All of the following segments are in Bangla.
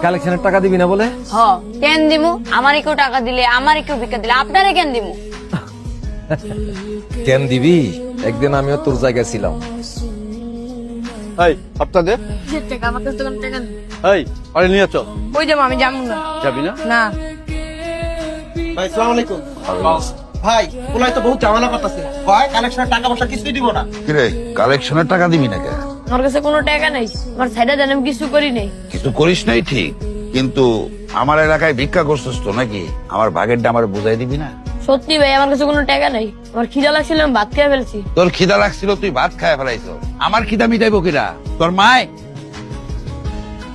কালেকশনের টাকা দিবি না বলে? হ কেন দিমু? আমারে কেউ টাকা দিলে, আমারে কেউ ভিক্ষা দিলে, আপনারে কেন দিমু? কেন দিবি? একদিন আমিও তোর জায়গায় ছিলাম। এই আপনাদের টাকা আমার কাছে কোনো টাকা নেই। এই আরে নিয়ে চল। ওই যাবো, আমি যাবো না। যাবি না? না ভাই আসসালামু আলাইকুম। ভাই ওলাই তো বহুত ঝামেলা করতেছে, ভাই কালেকশনের টাকা পয়সা কিছুই দিব না। কিরে কালেকশনের টাকা দিবি না কে? আমার কাছে কোনো টাকা নেই, আমার সাইডে দেন, আমি কিছু করি নাই। কিছু করিস নাই ঠিক, কিন্তু আমার এলাকায় ভিক্ষা করছিস তো নাকি? আমার ভাগেরটা আমার বুঝাই দিবি না? সত্যি ভাই, আমার কাছে কোনো টাকা নেই। আমার খিদা লাগছিল, আমি ভাত খেয়ে ফেলছি। তোর খিদা লাগছিল, তুই ভাত খায় ফেলাইছ। আমার খিদা মিটাইবো কিরা? তোর মায়?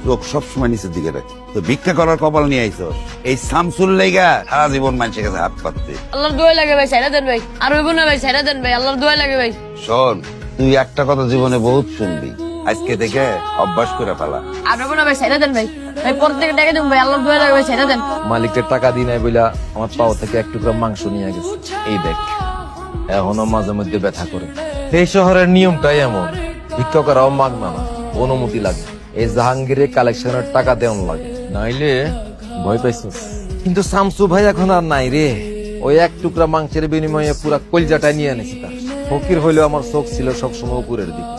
লোক সবসময় নিচের দিকে রাখ। তো ভিক্ষা করার কপাল নিয়ে আইছ এই শামসুল লেগা সারা জীবন মানুষের কাছে হাত পাততে। আল্লাহর দোয়া লাগে ভাই, সাইডে দেন ভাই। আর হইব না ভাই, সাইডে দেন ভাই, আল্লাহর দোয়া লাগে ভাই। শোন, তুই একটা কথা জীবনে বহুত শুনবি, আজকে থেকে অভ্যাস করে ফেলা। আর হইব না ভাই, সাইডে দেন ভাই। ভাই পর থেকে টাকা দেন ভাই, আল্লাহর দোয়া লাগে ভাই, সাইডে দেন। মালিকের টাকা দিই নাই বইলা আমার পাও থেকে এক টুকরা মাংস নিয়ে গেছে। এই দেখ, এখনো মাঝে মধ্যে ব্যথা করে। এই শহরের নিয়মটাই এমন, ভিক্ষা করাও মাগনা না, অনুমতি লাগে। এই জাহাঙ্গীরের কালেকশনের টাকা দেওয়ান লাগে, নাইলে ভয় পাইছিস। কিন্তু শামসু ভাই এখন আর নাই রে। ওই এক টুকরা মাংসের বিনিময়ে পুরা কলজাটাই নিয়ে এনেছি তার। ফকির হইলেও আমার চোখ ছিল সবসময় উপরের দিকে।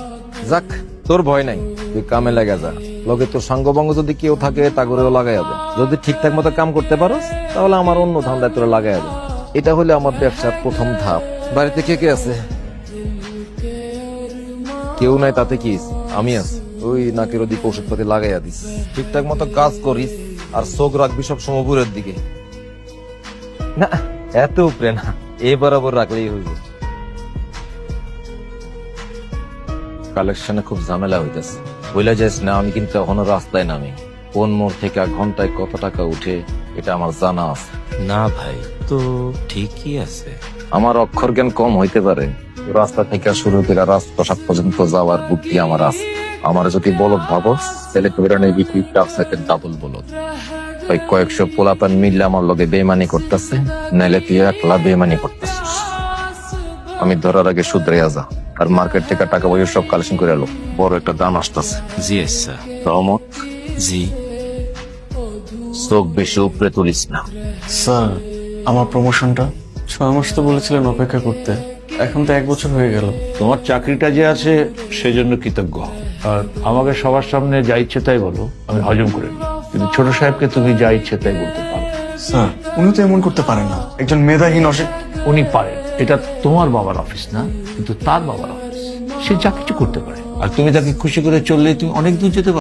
যাক, তোর ভয় নাই, তুই কামে লাগা যা। লগে তোর সঙ্গবঙ্গ যদি কেউ থাকে তা করেও লাগাই যাবে। যদি ঠিকঠাক মতো কাম করতে পারোস তাহলে আমার অন্য ধান্দায় তোরা লাগাই যাবে। এটা হলে আমার ব্যবসার প্রথম ধাপ। বাড়িতে কে কে আছে? কেউ নাই তাতে কি, আমি আছি। ওই নাকের ওদিকে ওষুধ পাতি লাগাইয়া দিস। ঠিকঠাক মতো কাজ করিস আর চোখ রাখবি সব সময় উপরের দিকে। না এত উপরে না, এ বরাবর রাখলেই হইব। কালেকশনে খুব ঝামেলা হইতেছে, বইলা যাস না। আমি কিন্তু এখনো রাস্তায় নামি। কোন মোড় থেকে ঘন্টায় কত টাকা উঠে এটা আমার জানা আছে। না ভাই, তো ঠিকই আছে। আমার অক্ষর জ্ঞান কম হইতে পারে, রাস্তা থেকে শুরু করে রাজপ্রসাদ পর্যন্ত যাওয়ার বুদ্ধি আমার আছে। আমার যদি বলদ ভাবো তাহলে কবিরানের বিক্রি ডাবল বলদ। ওই কয়েকশো পোলাপান মিললে আমার লগে বেমানি করতেছে, নাইলে তুই একলা বেমানি করতেছিস। আমি ধরার আগে শুধরে যা, আর মার্কেট থেকে টাকা পয়সা সব কালেকশন করে এলো। বড় একটা দাম আসতেছে। জি স্যার। রহমত, জি চোখ বেশি উপরে তুলিস না। স্যার, আমার প্রমোশনটা 6 মাস তো বলেছিলেন অপেক্ষা করতে, এখন তো 1 বছর হয়ে গেল। তোমার চাকরিটা যে আছে সেজন্য কৃতজ্ঞ হও। আর আমাকে সবার সামনে যা ইচ্ছে তাই বলো, আমি হজম করে নিই। কিন্তু ছোট সাহেবকে তুমি যা ইচ্ছে তাই বলতে পারো। স্যার, উনি তো এমন করতে পারেন না, একজন মেধাহীন উনি পারেন, এটা তোমার বাবার অফিস না, কিন্তু তার বাবার অফিস। সে যা কিছু করতে পারে, আর তুমি তাকে খুশি করে চললে তুমি অনেক দূর যেতে পারো।